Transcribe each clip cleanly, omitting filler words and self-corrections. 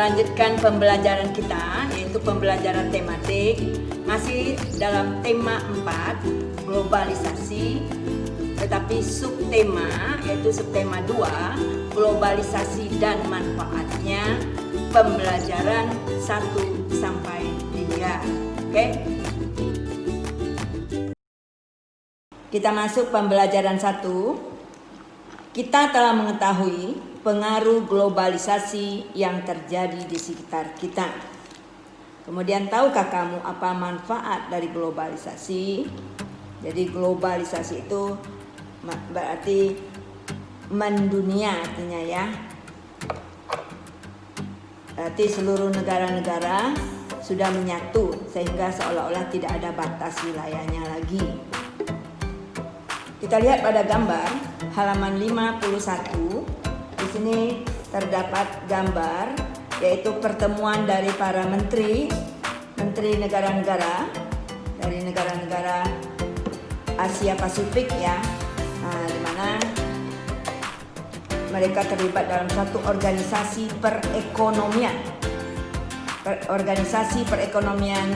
melanjutkan pembelajaran kita, yaitu pembelajaran tematik, masih dalam tema 4, globalisasi, tetapi subtema, yaitu subtema 2, globalisasi dan manfaatnya, pembelajaran 1 sampai 3. Oke? Kita masuk pembelajaran 1. Kita telah mengetahui pengaruh globalisasi yang terjadi di sekitar kita. Kemudian, tahukah kamu apa manfaat dari globalisasi? Jadi globalisasi itu berarti mendunia artinya ya. Berarti seluruh negara-negara sudah menyatu sehingga seolah-olah tidak ada batas wilayahnya lagi. Kita lihat pada gambar halaman 51. Di sini terdapat gambar yaitu pertemuan dari para menteri negara-negara dari negara-negara Asia Pasifik ya. Di mana mereka terlibat dalam satu organisasi perekonomian. Organisasi perekonomian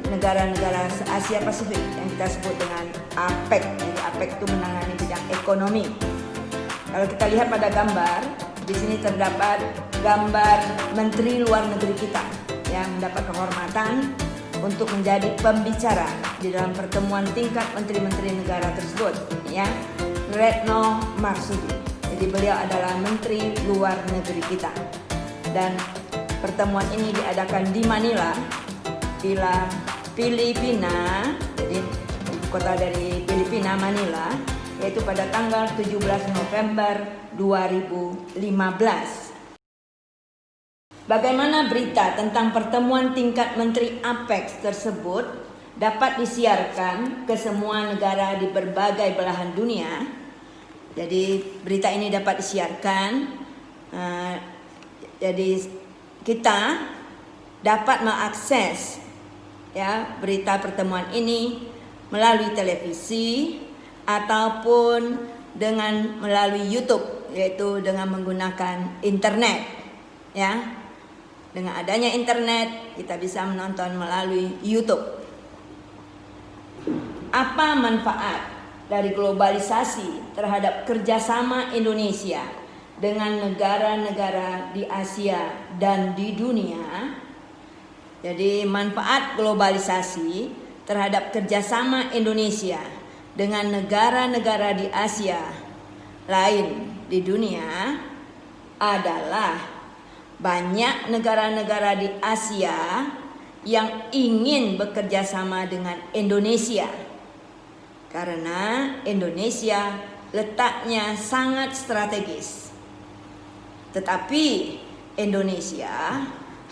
negara-negara Asia Pasifik yang kita sebut dengan APEC. Jadi APEC itu menangani bidang ekonomi. Kalau kita lihat pada gambar, di sini terdapat gambar Menteri Luar Negeri kita yang mendapat kehormatan untuk menjadi pembicara di dalam pertemuan tingkat menteri-menteri negara tersebut, ya, Retno Marsudi. Jadi beliau adalah Menteri Luar Negeri kita. Dan pertemuan ini diadakan di Manila, Filipina. Jadi ibu kota dari Filipina, Manila, yaitu pada tanggal 17 November 2015. Bagaimana berita tentang pertemuan tingkat menteri APEC tersebut dapat disiarkan ke semua negara di berbagai belahan dunia. Jadi berita ini dapat disiarkan. Jadi kita dapat mengakses ya berita pertemuan ini melalui televisi ataupun melalui YouTube, yaitu dengan menggunakan internet ya. Dengan adanya internet kita bisa menonton melalui YouTube. Apa manfaat dari globalisasi terhadap kerjasama Indonesia dengan negara-negara di Asia dan di dunia? Jadi manfaat globalisasi terhadap kerjasama Indonesia dengan negara-negara di Asia lain di dunia adalah banyak negara-negara di Asia yang ingin bekerja sama dengan Indonesia karena Indonesia letaknya sangat strategis. Tetapi Indonesia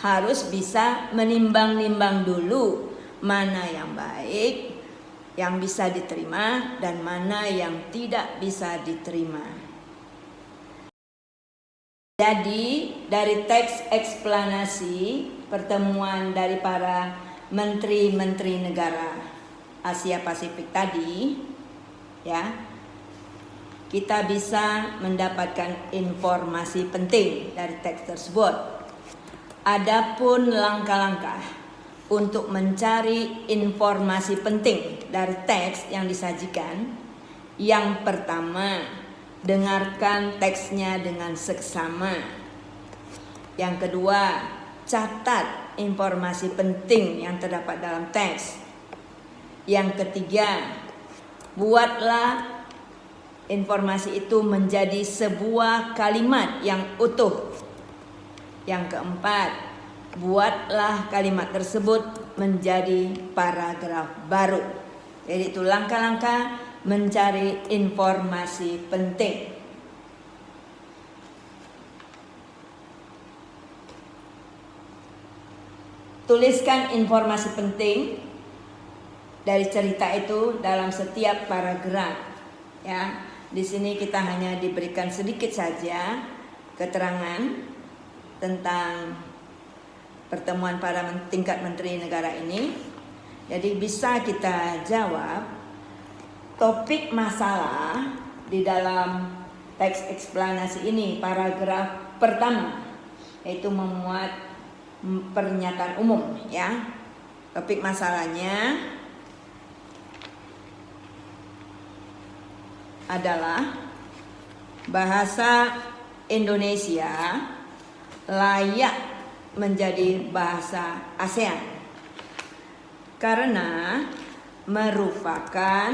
harus bisa menimbang-nimbang dulu mana yang baik, yang bisa diterima, dan mana yang tidak bisa diterima. Jadi dari teks eksplanasi pertemuan dari para menteri-menteri negara Asia Pasifik tadi, ya, kita bisa mendapatkan informasi penting dari teks tersebut. Adapun langkah-langkah untuk mencari informasi penting dari teks yang disajikan, yang pertama, dengarkan teksnya dengan seksama. Yang kedua, catat informasi penting yang terdapat dalam teks. Yang ketiga, buatlah informasi itu menjadi sebuah kalimat yang utuh. Yang keempat, buatlah kalimat tersebut menjadi paragraf baru. Jadi itu langkah-langkah mencari informasi penting. Tuliskan informasi penting dari cerita itu dalam setiap paragraf. Ya, di sini kita hanya diberikan sedikit saja keterangan tentang pertemuan para tingkat menteri negara ini. Jadi bisa kita jawab topik masalah di dalam teks eksplanasi ini, paragraf pertama. yaitu memuat pernyataan umum ya. Topik masalahnya adalah bahasa Indonesia layak menjadi bahasa ASEAN karena merupakan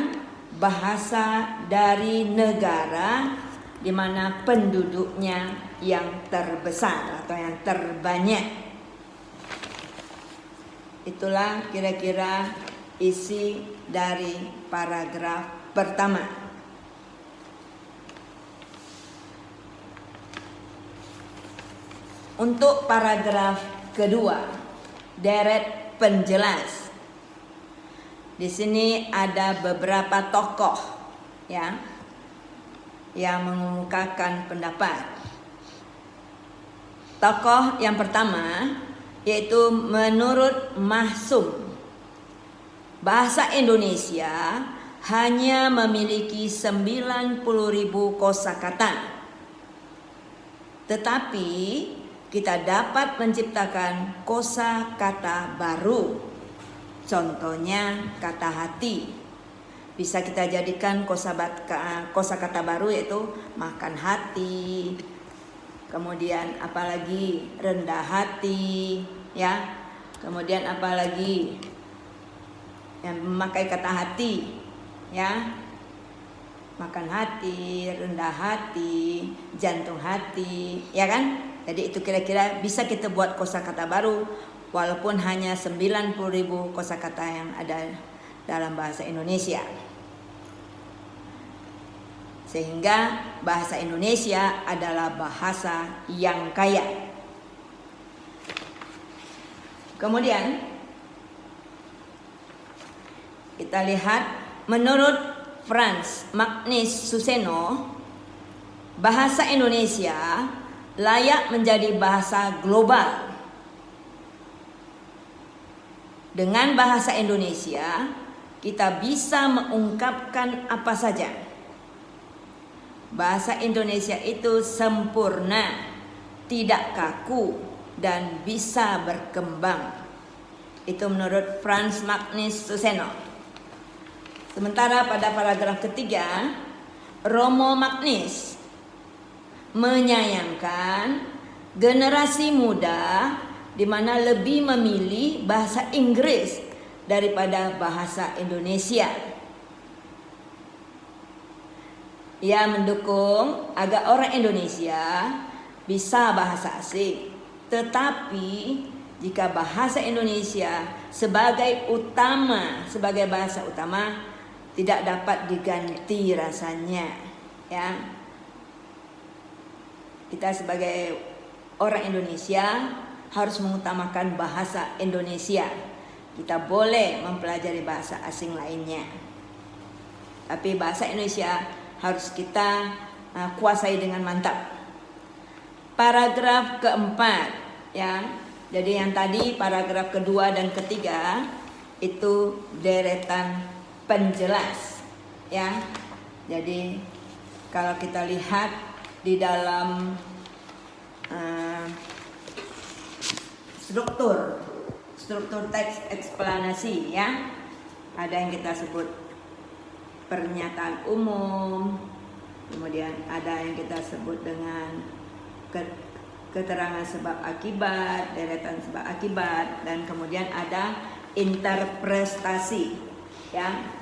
bahasa dari negara di mana penduduknya yang terbesar atau yang terbanyak. Itulah kira-kira isi dari paragraf pertama. Untuk paragraf kedua, deret penjelas. Di sini ada beberapa tokoh ya yang mengemukakan pendapat. Tokoh yang pertama yaitu menurut Mahsum, bahasa Indonesia hanya memiliki 90.000 kosakata. Tetapi kita dapat menciptakan kosakata baru. Contohnya kata hati. Bisa kita jadikan kosakata baru yaitu makan hati. Kemudian apalagi rendah hati, ya. Kemudian apalagi yang memakai kata hati, ya. Makan hati, rendah hati, jantung hati, ya kan? Jadi itu kira-kira bisa kita buat kosakata baru walaupun hanya 90.000 kosakata yang ada dalam bahasa Indonesia. Sehingga bahasa Indonesia adalah bahasa yang kaya. Kemudian kita lihat menurut Frans Magnus Suseno, bahasa Indonesia layak menjadi bahasa global. Dengan bahasa Indonesia, kita bisa mengungkapkan apa saja. Bahasa Indonesia itu sempurna, tidak kaku, dan bisa berkembang. Itu menurut Frans Magnus Suseno. Sementara pada paragraf ketiga, Romo Magnus menyayangkan generasi muda di mana lebih memilih bahasa Inggris daripada bahasa Indonesia. Ia mendukung agar orang Indonesia bisa bahasa asing, tetapi jika bahasa Indonesia sebagai bahasa utama tidak dapat diganti rasanya, ya. Kita sebagai orang Indonesia harus mengutamakan bahasa Indonesia. Kita boleh mempelajari bahasa asing lainnya, tapi bahasa Indonesia harus kita kuasai dengan mantap. Paragraf keempat, ya. Jadi yang tadi paragraf kedua dan ketiga itu deretan penjelas, ya. Jadi kalau kita lihat di dalam struktur teks eksplanasi, ya, ada yang kita sebut pernyataan umum, kemudian ada yang kita sebut dengan keterangan sebab akibat, deretan sebab akibat, dan kemudian ada interpretasi, ya.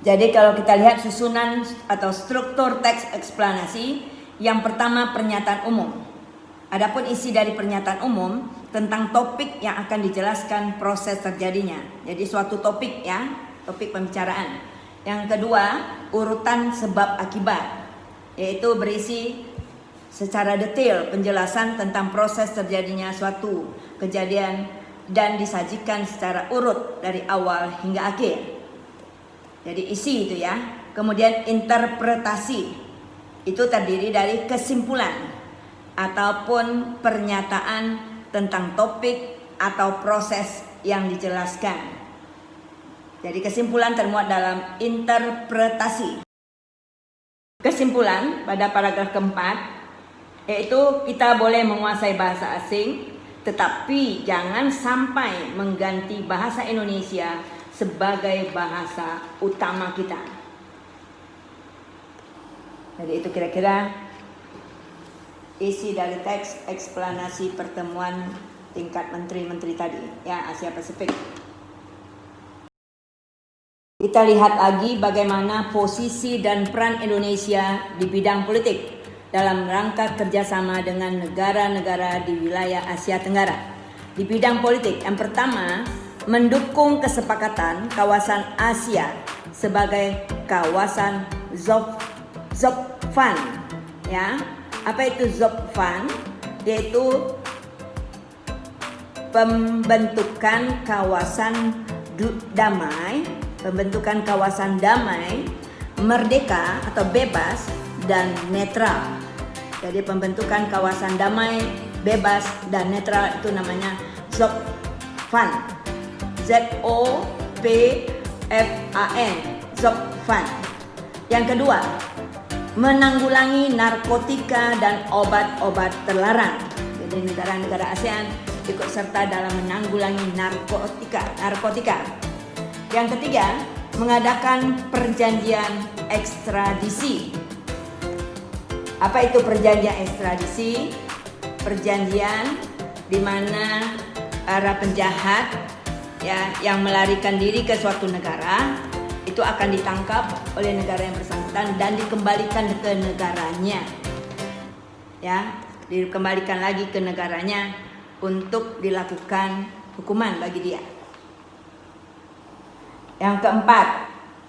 Jadi kalau kita lihat susunan atau struktur teks eksplanasi, yang pertama pernyataan umum. Adapun isi dari pernyataan umum tentang topik yang akan dijelaskan proses terjadinya. Jadi suatu topik, ya, topik pembicaraan. Yang kedua, urutan sebab akibat, yaitu berisi secara detail penjelasan tentang proses terjadinya suatu kejadian dan disajikan secara urut dari awal hingga akhir. Jadi isi itu, ya. Kemudian interpretasi itu terdiri dari kesimpulan ataupun pernyataan tentang topik atau proses yang dijelaskan. Jadi kesimpulan termuat dalam interpretasi. Kesimpulan pada paragraf keempat yaitu kita boleh menguasai bahasa asing, tetapi jangan sampai mengganti bahasa Indonesia sebagai bahasa utama kita. Jadi itu kira-kira isi dari teks eksplanasi pertemuan tingkat menteri-menteri tadi, ya, Asia Pasifik. Kita lihat lagi bagaimana posisi dan peran Indonesia di bidang politik dalam rangka kerjasama dengan negara-negara di wilayah Asia Tenggara. Di bidang politik, yang pertama, mendukung kesepakatan kawasan Asia sebagai kawasan ZOPFAN. Ya, apa itu ZOPFAN? Yaitu pembentukan kawasan damai, merdeka atau bebas dan netral. Jadi pembentukan kawasan damai, bebas dan netral itu namanya ZOPFAN. ZOPFAN, ZOPFAN. Yang kedua, menanggulangi narkotika dan obat-obat terlarang. Jadi negara-negara ASEAN ikut serta dalam menanggulangi narkotika. Yang ketiga, mengadakan perjanjian ekstradisi. Apa itu perjanjian ekstradisi? Perjanjian di mana para penjahat, ya, yang melarikan diri ke suatu negara itu akan ditangkap oleh negara yang bersangkutan dan dikembalikan ke negaranya. Ya, dikembalikan lagi ke negaranya untuk dilakukan hukuman bagi dia. Yang keempat,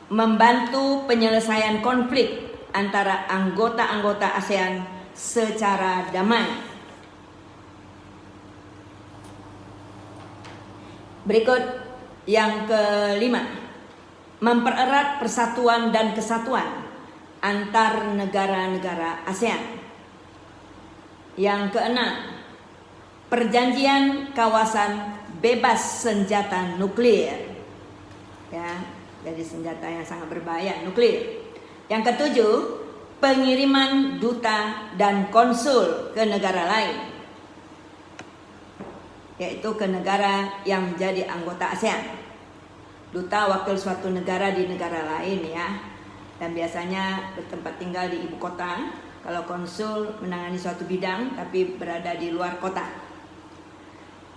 membantu penyelesaian konflik antara anggota-anggota ASEAN secara damai. Berikut yang kelima, mempererat persatuan dan kesatuan antar negara-negara ASEAN. Yang keenam, perjanjian kawasan bebas senjata nuklir. Ya, jadi senjata yang sangat berbahaya, nuklir. Yang ketujuh, pengiriman duta dan konsul ke negara lain, yaitu ke negara yang menjadi anggota ASEAN. Duta wakil suatu negara di negara lain, ya, dan biasanya bertempat tinggal di ibu kota. Kalau konsul menangani suatu bidang tapi berada di luar kota.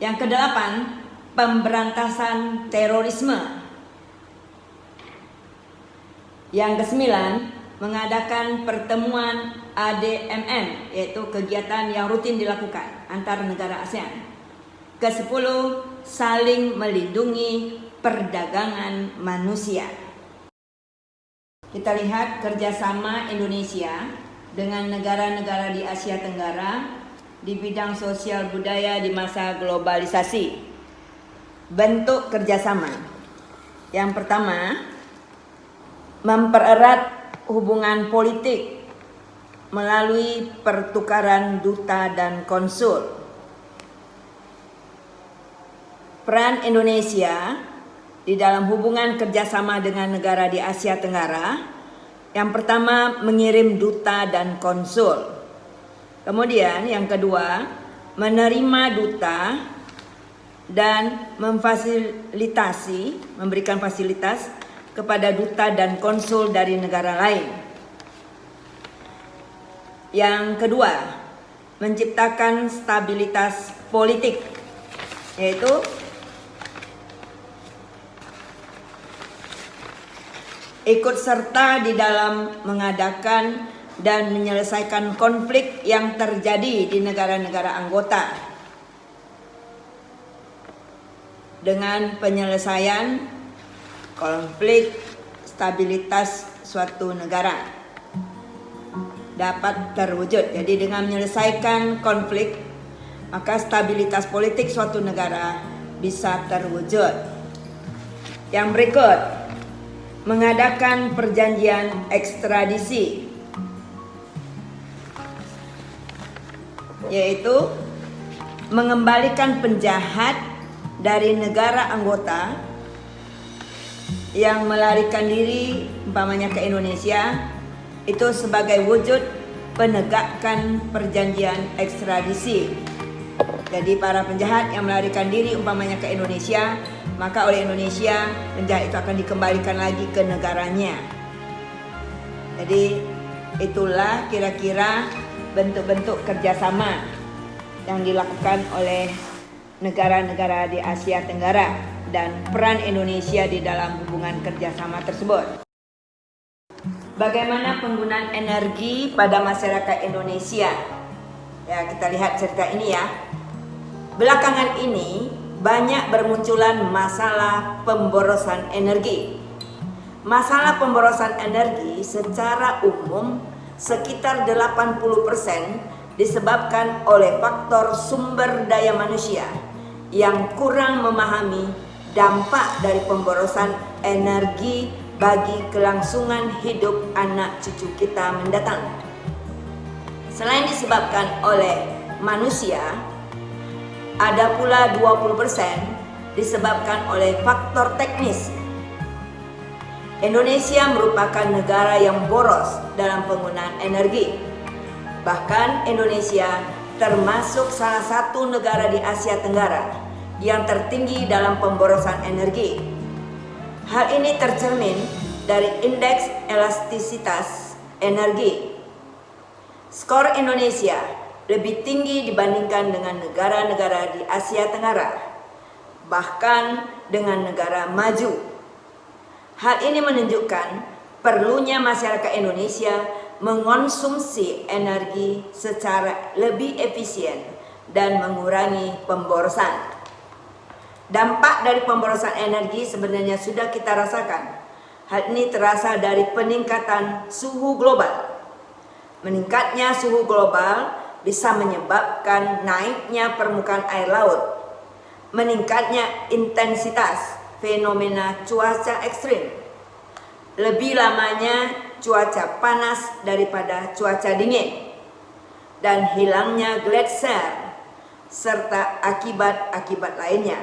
Yang kedelapan, pemberantasan terorisme. Yang kesembilan, mengadakan pertemuan ADMM, yaitu kegiatan yang rutin dilakukan antar negara ASEAN. Kesepuluh, saling melindungi perdagangan manusia. Kita lihat kerjasama Indonesia dengan negara-negara di Asia Tenggara di bidang sosial budaya di masa globalisasi. Bentuk kerjasama. Yang pertama, mempererat hubungan politik melalui pertukaran duta dan konsul. Peran Indonesia di dalam hubungan kerjasama dengan negara di Asia Tenggara, yang pertama mengirim duta dan konsul. Kemudian yang kedua, menerima duta dan memberikan fasilitas kepada duta dan konsul dari negara lain. Yang kedua, menciptakan stabilitas politik, yaitu ikut serta di dalam mengadakan dan menyelesaikan konflik yang terjadi di negara-negara anggota dengan penyelesaian konflik, stabilitas suatu negara dapat terwujud. Jadi dengan menyelesaikan konflik, maka stabilitas politik suatu negara bisa terwujud. Yang berikut, mengadakan perjanjian ekstradisi, yaitu mengembalikan penjahat dari negara anggota yang melarikan diri umpamanya ke Indonesia, itu sebagai wujud penegakan perjanjian ekstradisi. Jadi para penjahat yang melarikan diri umpamanya ke Indonesia, maka oleh Indonesia penjahat itu akan dikembalikan lagi ke negaranya. Jadi itulah kira-kira bentuk-bentuk kerjasama yang dilakukan oleh negara-negara di Asia Tenggara dan peran Indonesia di dalam hubungan kerjasama tersebut. Bagaimana penggunaan energi pada masyarakat Indonesia? Ya, kita lihat cerita ini ya. Belakangan ini banyak bermunculan masalah pemborosan energi. Masalah pemborosan energi secara umum sekitar 80% disebabkan oleh faktor sumber daya manusia yang kurang memahami dampak dari pemborosan energi bagi kelangsungan hidup anak cucu kita mendatang. Selain disebabkan oleh manusia, ada pula 20% disebabkan oleh faktor teknis. Indonesia merupakan negara yang boros dalam penggunaan energi. Bahkan Indonesia termasuk salah satu negara di Asia Tenggara yang tertinggi dalam pemborosan energi. Hal ini tercermin dari indeks elastisitas energi. Skor Indonesia lebih tinggi dibandingkan dengan negara-negara di Asia Tenggara, bahkan dengan negara maju. Hal ini menunjukkan perlunya masyarakat Indonesia mengonsumsi energi secara lebih efisien dan mengurangi pemborosan. Dampak dari pemborosan energi sebenarnya sudah kita rasakan. Hal ini terasa dari peningkatan suhu global. Meningkatnya suhu global bisa menyebabkan naiknya permukaan air laut, meningkatnya intensitas fenomena cuaca ekstrim, lebih lamanya cuaca panas daripada cuaca dingin, dan hilangnya gletser serta akibat-akibat lainnya.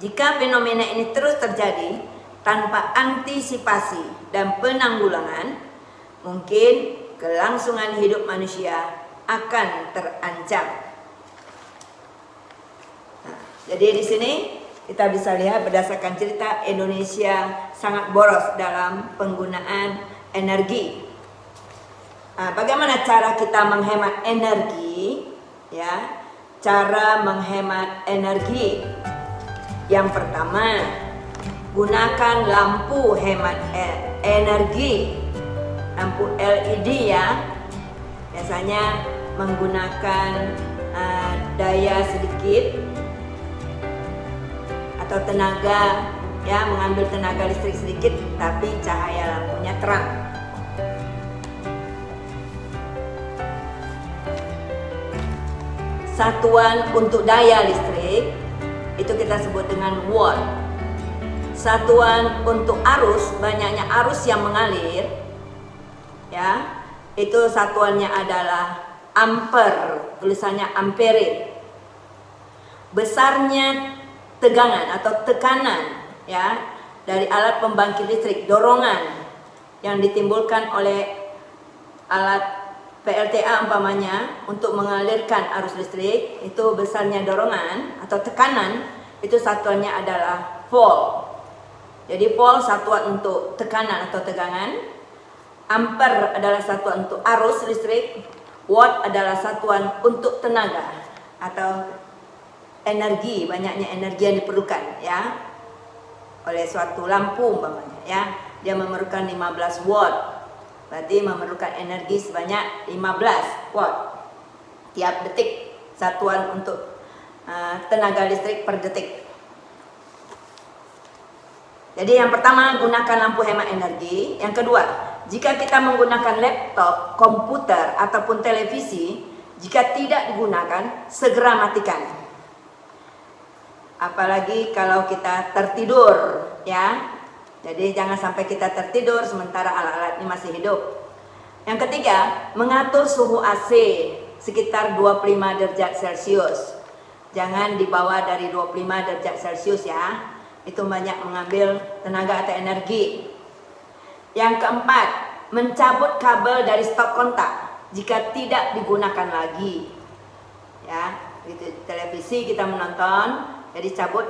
Jika fenomena ini terus terjadi tanpa antisipasi dan penanggulangan, mungkin kelangsungan hidup manusia akan terancam. Nah, jadi di sini kita bisa lihat berdasarkan cerita Indonesia sangat boros dalam penggunaan energi. Nah, bagaimana cara kita menghemat energi? Ya, cara menghemat energi. Yang pertama, gunakan lampu hemat energi. Lampu LED ya. Biasanya menggunakan daya sedikit atau tenaga, ya, mengambil tenaga listrik sedikit tapi cahaya lampunya terang. Satuan untuk daya listrik itu kita sebut dengan watt. Satuan untuk arus, banyaknya arus yang mengalir, ya, itu satuannya adalah ampere, tulisannya ampere. Besarnya tegangan atau tekanan, ya, dari alat pembangkit listrik, dorongan yang ditimbulkan oleh alat PLTA umpamanya untuk mengalirkan arus listrik, itu besarnya dorongan atau tekanan, itu satuannya adalah volt. Jadi volt satuan untuk tekanan atau tegangan, ampere adalah satuan untuk arus listrik, watt adalah satuan untuk tenaga atau energi, banyaknya energi yang diperlukan, ya, oleh suatu lampu umpamanya, ya. Dia memerlukan 15 watt. Berarti memerlukan energi sebanyak 15 watt tiap detik, satuan untuk tenaga listrik per detik. Jadi yang pertama, gunakan lampu hemat energi. Yang kedua, jika kita menggunakan laptop, komputer ataupun televisi, jika tidak digunakan, segera matikan. Apalagi kalau kita tertidur, ya. Jadi jangan sampai kita tertidur sementara alat-alat ini masih hidup. Yang ketiga, mengatur suhu AC sekitar 25 derajat Celcius. Jangan di bawah dari 25 derajat Celcius, ya. Itu banyak mengambil tenaga atau energi. Yang keempat, mencabut kabel dari stop kontak. jika tidak digunakan lagi. Ya, gitu. Televisi kita menonton, jadi cabut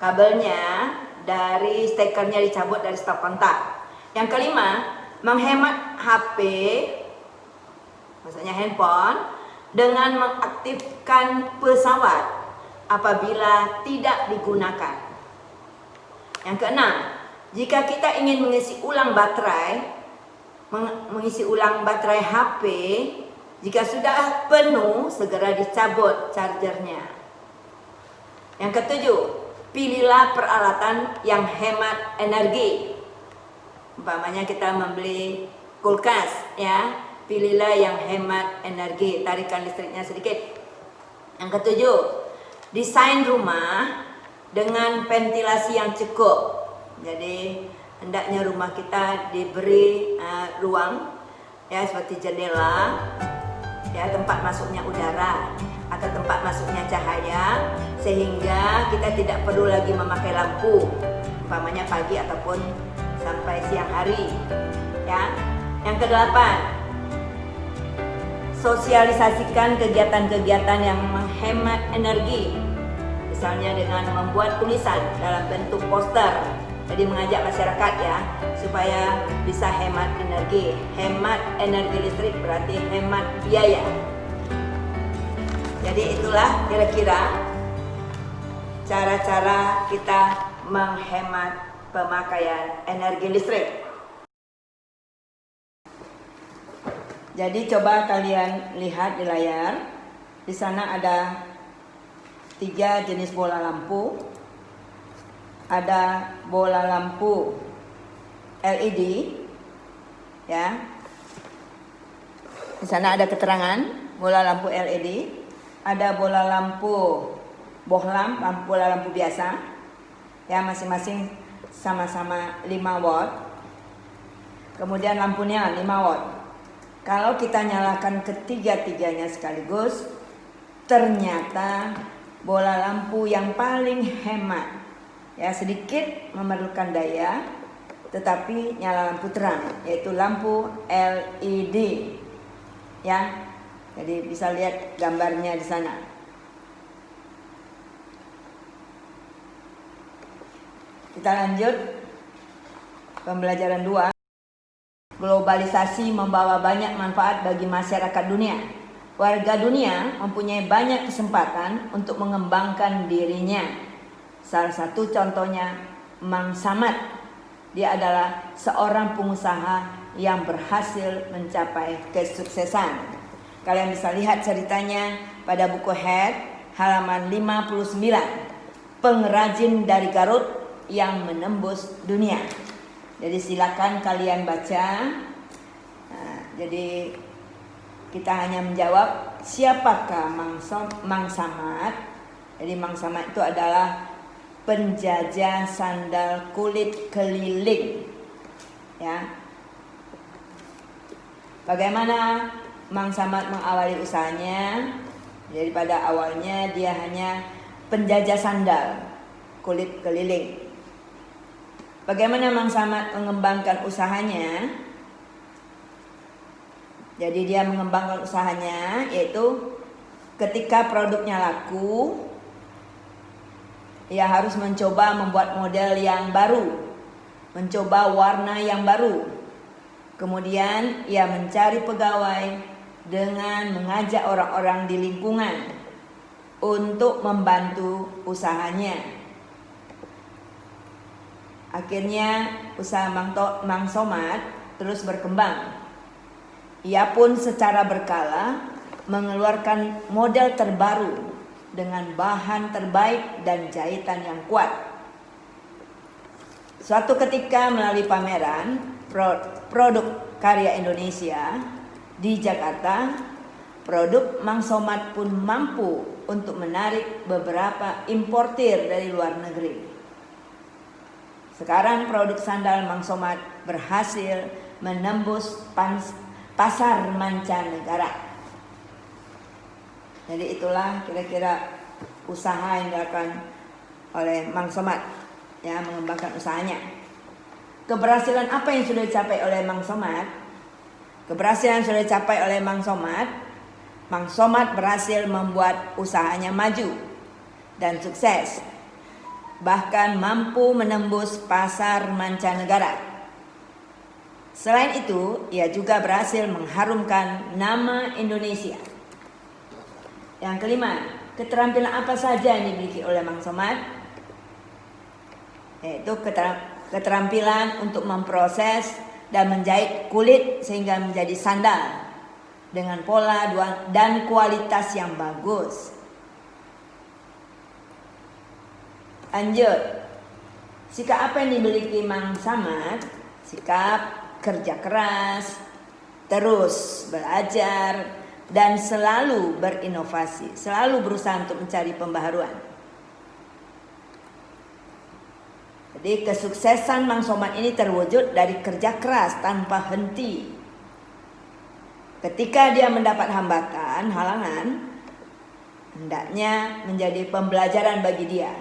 kabelnya, dari stekernya dicabut dari stop kontak. Yang kelima, menghemat HP, maksudnya handphone, dengan mengaktifkan pesawat apabila tidak digunakan. Yang keenam, jika kita ingin mengisi ulang baterai HP, jika sudah penuh, segera dicabut chargernya. Yang ketujuh, pilihlah peralatan yang hemat energi. Umpamanya kita membeli kulkas, ya, pilihlah yang hemat energi, tarikan listriknya sedikit. Yang ketujuh, desain rumah dengan ventilasi yang cukup. Jadi hendaknya rumah kita diberi ruang, ya, seperti jendela, ya, tempat masuknya udara atau tempat masuknya cahaya, sehingga kita tidak perlu lagi memakai lampu, umpamanya pagi ataupun sampai siang hari, ya. Yang kedelapan, sosialisasikan kegiatan-kegiatan yang menghemat energi, misalnya dengan membuat tulisan dalam bentuk poster. Jadi mengajak masyarakat, ya, supaya bisa hemat energi. Hemat energi listrik berarti hemat biaya. Jadi itulah kira-kira cara-cara kita menghemat pemakaian energi listrik. Jadi coba kalian lihat di layar. Di sana ada 3 jenis bola lampu. Ada bola lampu LED, ya. Di sana ada keterangan bola lampu LED. Ada bola lampu bohlam, bola lampu biasa, ya, masing-masing sama-sama 5 watt. Kemudian lampunya 5 watt. Kalau kita nyalakan ketiga-tiganya sekaligus, ternyata bola lampu yang paling hemat, ya, sedikit memerlukan daya, tetapi nyala lampu terang, yaitu lampu LED, ya. Jadi bisa lihat gambarnya di sana. Kita lanjut pembelajaran 2. Globalisasi membawa banyak manfaat bagi masyarakat dunia. Warga dunia mempunyai banyak kesempatan untuk mengembangkan dirinya. Salah satu contohnya Mang Samad. Dia adalah seorang pengusaha yang berhasil mencapai kesuksesan. Kalian bisa lihat ceritanya pada buku Head halaman 59. Pengrajin dari Garut yang menembus dunia. Jadi silakan kalian baca. Jadi kita hanya menjawab siapakah Mang Samad. Jadi Mang Samad itu adalah penjajah sandal kulit keliling, ya. Bagaimana Mang Samad mengawali usahanya? Jadi pada awalnya dia hanya penjajah sandal kulit keliling. Bagaimana Mang Samad mengembangkan usahanya? Jadi dia mengembangkan usahanya yaitu ketika produknya laku, ia harus mencoba membuat model yang baru, mencoba warna yang baru. Kemudian ia mencari pegawai dengan mengajak orang-orang di lingkungan untuk membantu usahanya. Akhirnya usaha Mang Samad terus berkembang. Ia pun secara berkala mengeluarkan model terbaru dengan bahan terbaik dan jahitan yang kuat. Suatu ketika melalui pameran produk karya Indonesia di Jakarta, produk Mang Samad pun mampu untuk menarik beberapa importir dari luar negeri. Sekarang produk sandal Mang Samad berhasil menembus pasar mancanegara. Jadi itulah kira-kira usaha yang dilakukan oleh Mang Samad, ya, mengembangkan usahanya. Keberhasilan apa yang sudah dicapai oleh Mang Samad? Keberhasilan sudah dicapai oleh Mang Somad. Mang Somad berhasil membuat usahanya maju dan sukses, bahkan mampu menembus pasar mancanegara. Selain itu, ia juga berhasil mengharumkan nama Indonesia. Yang kelima, keterampilan apa saja yang dimiliki oleh Mang Somad? Yaitu keterampilan untuk memproses dan menjahit kulit sehingga menjadi sandal dengan pola dan kualitas yang bagus. Lanjut, sikap apa yang dimiliki Mang Somad? Sikap kerja keras, terus belajar, dan selalu berinovasi, selalu berusaha untuk mencari pembaharuan. Jadi kesuksesan Mang Somad ini terwujud dari kerja keras tanpa henti. Ketika dia mendapat hambatan, halangan, hendaknya menjadi pembelajaran bagi dia.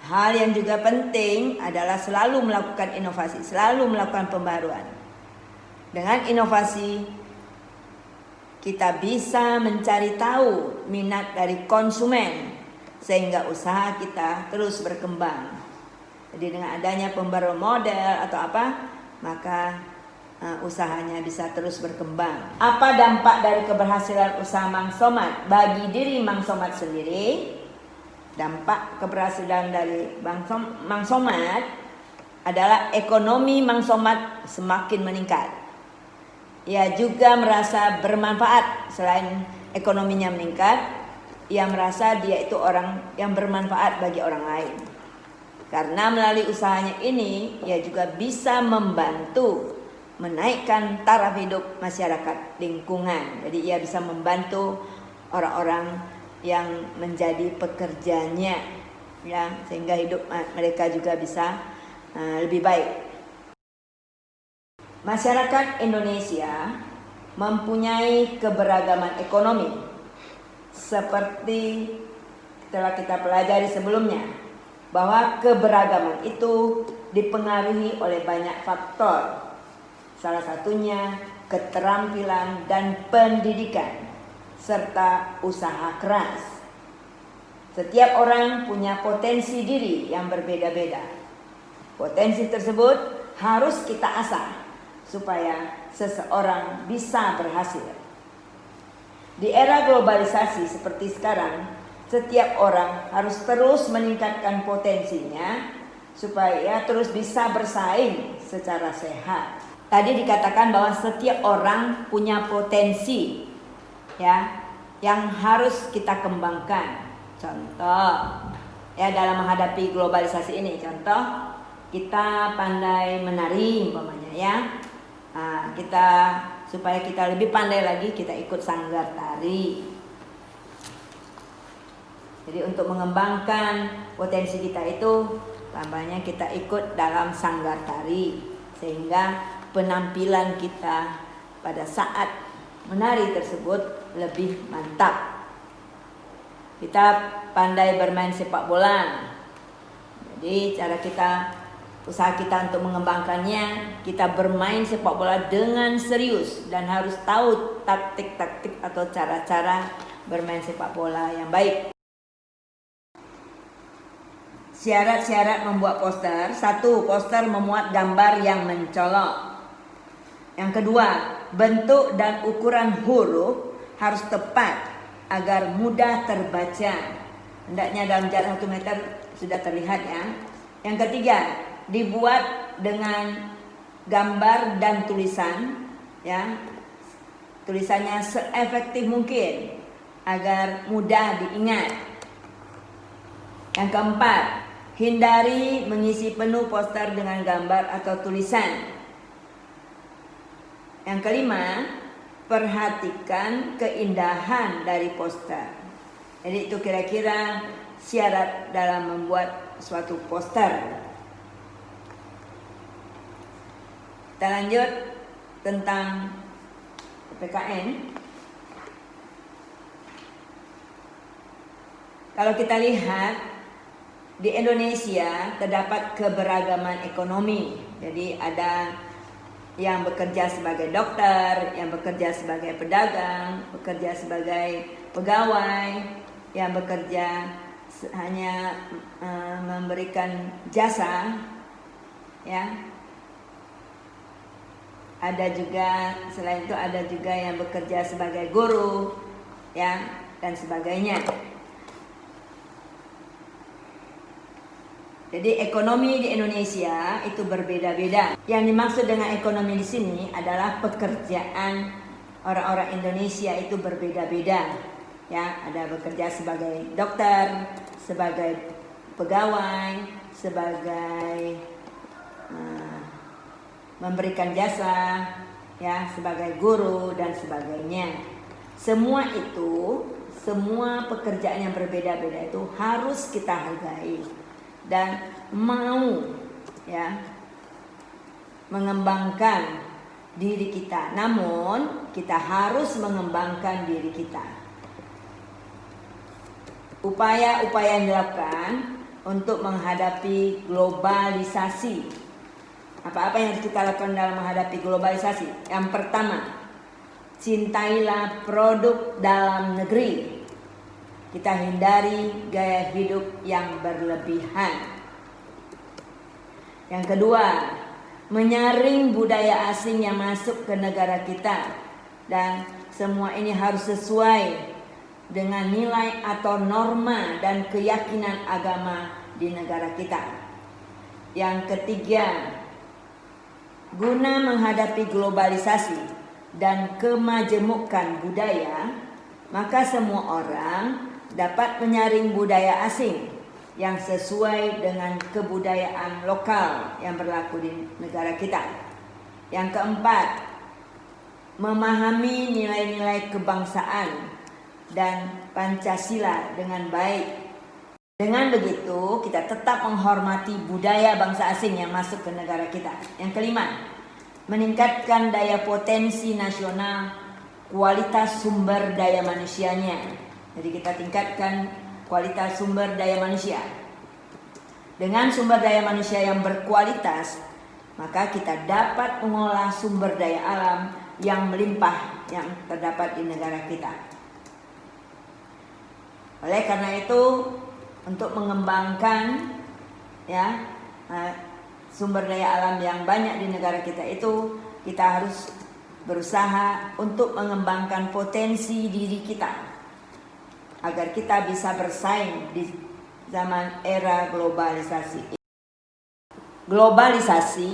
Hal yang juga penting adalah selalu melakukan inovasi, selalu melakukan pembaruan. Dengan inovasi, kita bisa mencari tahu minat dari konsumen, sehingga usaha kita terus berkembang. Jadi dengan adanya pembaruan model atau apa, maka usahanya bisa terus berkembang. Apa dampak dari keberhasilan usaha Mang Somad bagi diri Mang Somad sendiri? Dampak keberhasilan dari Mang Somad adalah ekonomi Mang Somad semakin meningkat. Ia juga merasa bermanfaat. Selain ekonominya meningkat, ia merasa dia itu orang yang bermanfaat bagi orang lain. Karena melalui usahanya ini, ia juga bisa membantu menaikkan taraf hidup masyarakat lingkungan. Jadi ia bisa membantu orang-orang yang menjadi pekerjanya, ya, sehingga hidup mereka juga bisa lebih baik. Masyarakat Indonesia mempunyai keberagaman ekonomi seperti telah kita pelajari sebelumnya, bahwa keberagaman itu dipengaruhi oleh banyak faktor. Salah satunya keterampilan dan pendidikan serta usaha keras. Setiap orang punya potensi diri yang berbeda-beda. Potensi tersebut harus kita asah supaya seseorang bisa berhasil. Di era globalisasi seperti sekarang, setiap orang harus terus meningkatkan potensinya supaya terus bisa bersaing secara sehat. Tadi dikatakan bahwa setiap orang punya potensi, ya, yang harus kita kembangkan. Contoh, ya, dalam menghadapi globalisasi ini, contoh kita pandai menari umpamanya, ya. Kita supaya kita lebih pandai lagi, kita ikut sanggar tari. Jadi untuk mengembangkan potensi kita itu, tambahnya kita ikut dalam sanggar tari, sehingga penampilan kita pada saat menari tersebut lebih mantap. Kita pandai bermain sepak bola. Jadi usaha kita untuk mengembangkannya, kita bermain sepak bola dengan serius dan harus tahu taktik-taktik atau cara-cara bermain sepak bola yang baik. Syarat-syarat membuat poster. 1. Poster memuat gambar yang mencolok. Yang kedua, bentuk dan ukuran huruf harus tepat agar mudah terbaca. Hendaknya dalam jarak 1 meter sudah terlihat, ya. Yang ketiga, dibuat dengan gambar dan tulisan, ya. Tulisannya seefektif mungkin agar mudah diingat. Yang keempat, hindari mengisi penuh poster dengan gambar atau tulisan. Yang kelima, perhatikan keindahan dari poster. Jadi itu kira-kira syarat dalam membuat suatu poster. Kita lanjut tentang PPKN. Kalau kita lihat di Indonesia terdapat keberagaman ekonomi. Jadi ada yang bekerja sebagai dokter, yang bekerja sebagai pedagang, bekerja sebagai pegawai, yang bekerja hanya memberikan jasa, ya. Ada juga, selain itu ada juga yang bekerja sebagai guru, ya, dan sebagainya. Jadi ekonomi di Indonesia itu berbeda-beda. Yang dimaksud dengan ekonomi di sini adalah pekerjaan orang-orang Indonesia itu berbeda-beda. Ya, ada bekerja sebagai dokter, sebagai pegawai, sebagai memberikan jasa, ya, sebagai guru dan sebagainya. Semua itu, semua pekerjaan yang berbeda-beda itu harus kita hargai dan mau, ya, mengembangkan diri kita. Namun kita harus mengembangkan diri kita. Upaya-upaya yang dilakukan untuk menghadapi globalisasi. Apa-apa yang harus kita lakukan dalam menghadapi globalisasi? Yang pertama, cintailah produk dalam negeri. Kita hindari gaya hidup yang berlebihan. Yang kedua, menyaring budaya asing yang masuk ke negara kita. Dan semua ini harus sesuai dengan nilai atau norma dan keyakinan agama di negara kita. Yang ketiga, guna menghadapi globalisasi dan kemajemukan budaya, maka semua orang dapat menyaring budaya asing yang sesuai dengan kebudayaan lokal yang berlaku di negara kita. Yang keempat, memahami nilai-nilai kebangsaan dan Pancasila dengan baik. Dengan begitu, kita tetap menghormati budaya bangsa asing yang masuk ke negara kita. Yang kelima, meningkatkan daya potensi nasional, kualitas sumber daya manusianya. Jadi kita tingkatkan kualitas sumber daya manusia. Dengan sumber daya manusia yang berkualitas, maka kita dapat mengolah sumber daya alam yang melimpah yang terdapat di negara kita. Oleh karena itu, untuk mengembangkan, ya, sumber daya alam yang banyak di negara kita itu, kita harus berusaha untuk mengembangkan potensi diri kita agar kita bisa bersaing di zaman era globalisasi. Globalisasi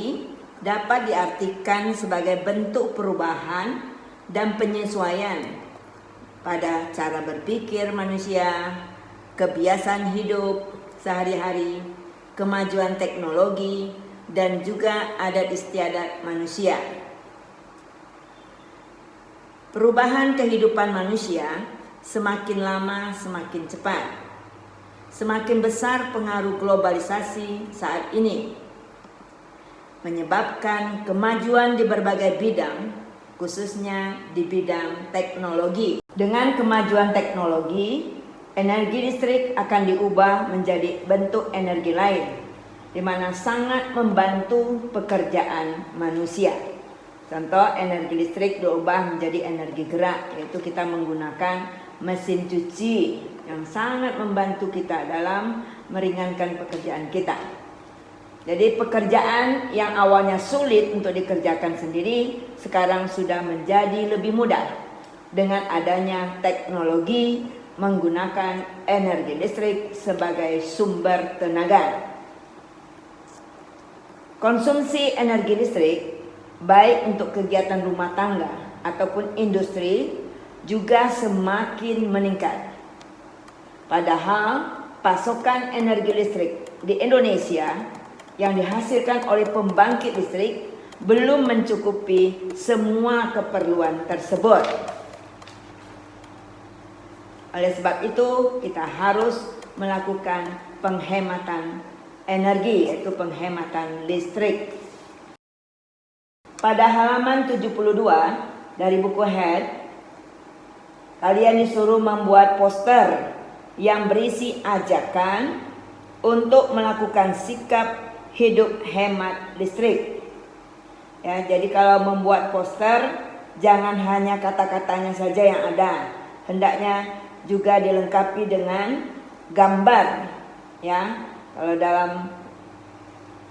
dapat diartikan sebagai bentuk perubahan dan penyesuaian pada cara berpikir manusia, kebiasaan hidup sehari-hari, kemajuan teknologi, dan juga adat istiadat manusia. Perubahan kehidupan manusia semakin lama semakin cepat. Semakin besar pengaruh globalisasi saat ini, menyebabkan kemajuan di berbagai bidang, khususnya di bidang teknologi. Dengan kemajuan teknologi, energi listrik akan diubah menjadi bentuk energi lain, di mana sangat membantu pekerjaan manusia. Contoh, energi listrik diubah menjadi energi gerak, yaitu kita menggunakan mesin cuci yang sangat membantu kita dalam meringankan pekerjaan kita. Jadi pekerjaan yang awalnya sulit untuk dikerjakan sendiri sekarang sudah menjadi lebih mudah dengan adanya teknologi menggunakan energi listrik sebagai sumber tenaga. Konsumsi energi listrik baik untuk kegiatan rumah tangga ataupun industri juga semakin meningkat. Padahal pasokan energi listrik di Indonesia yang dihasilkan oleh pembangkit listrik belum mencukupi semua keperluan tersebut. Oleh sebab itu, kita harus melakukan penghematan energi, yaitu penghematan listrik. Pada halaman 72 dari buku Head, kalian disuruh membuat poster yang berisi ajakan untuk melakukan sikap hidup hemat listrik. Ya, jadi kalau membuat poster jangan hanya kata-katanya saja yang ada, hendaknya juga dilengkapi dengan gambar. Ya, kalau dalam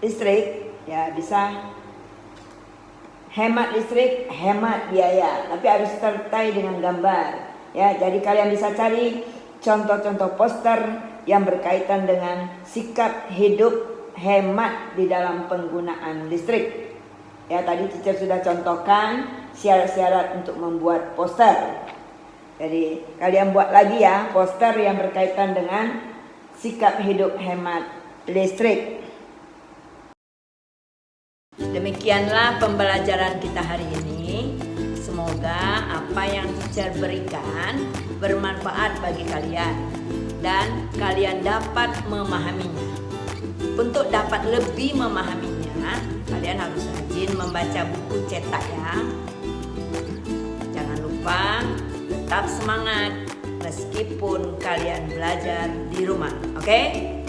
listrik ya bisa hemat listrik, hemat biaya, tapi harus sertai dengan gambar. Ya, jadi kalian bisa cari contoh-contoh poster yang berkaitan dengan sikap hidup hemat di dalam penggunaan listrik. Ya, tadi teacher sudah contohkan syarat-syarat untuk membuat poster. Jadi kalian buat lagi ya poster yang berkaitan dengan sikap hidup hemat listrik. Demikianlah pembelajaran kita hari ini. Semoga apa yang teacher berikan bermanfaat bagi kalian dan kalian dapat memahaminya. Untuk dapat lebih memahaminya, kalian harus rajin membaca buku cetak ya. Jangan lupa tetap semangat meskipun kalian belajar di rumah. Oke?